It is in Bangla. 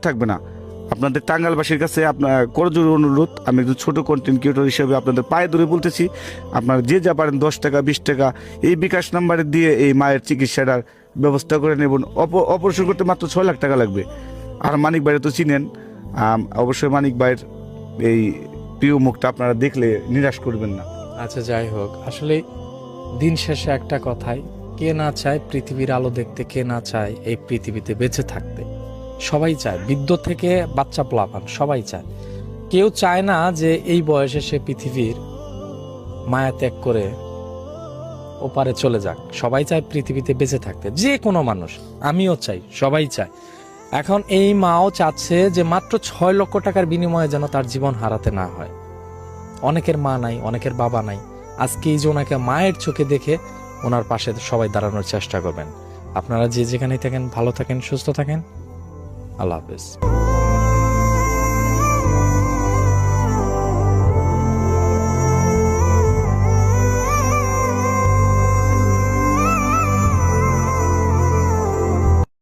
থাকবে না। আপনাদের টাঙ্গাইলবাসীর কাছে আপনার করজোর অনুরোধ, আমি একটু ছোট কন্টেন্ট ক্রিয়েটর হিসেবে আপনাদের পায়ে ধরে বলতেছি, আপনারা যে যা পারেন 10 টাকা 20 টাকা এই বিকাশ নাম্বারে দিয়ে এই মায়ের চিকিৎসাটার ব্যবস্থা করে নেবেন। অপারেশন করতে মাত্র 6 লাখ টাকা লাগবে। আর মানিক ভাইয়ের তো চিনেন, অবশ্যই মানিক ভাইয়ের এই প্রিয় মুখটা আপনারা দেখলে নিরাশ করবেন না। আচ্ছা, যাই হোক, আসলে দিন শেষে একটা কথাই, কে না চায় পৃথিবীর আলো দেখতে, কে না চায় এই পৃথিবীতে বেঁচে থাকতে। সবাই চায়, বৃদ্ধ থেকে বাচ্চা পোলাপান সবাই চায়। কেউ চায় না যে এই বয়সে সে পৃথিবীর মায়া ত্যাগ করে ওপারে চলে যাক। সবাই চায় পৃথিবীতে বেঁচে থাকতে, যে কোনো মানুষ, আমিও চাই, সবাই চায়। এখন এই মাও চাচ্ছে যে মাত্র 6 লক্ষ টাকার বিনিময়ে যেন তার জীবন হারাতে না হয়। অনেকের মা নাই, অনেকের বাবা নাই। আজকে এই যে ওনাকে মায়ের চোখে দেখে ওনার পাশে সবাই দাঁড়ানোর চেষ্টা করবেন। আপনারা যে যেখানেই থাকেন ভালো থাকেন, সুস্থ থাকেন। আল্লাহ হাফেজ।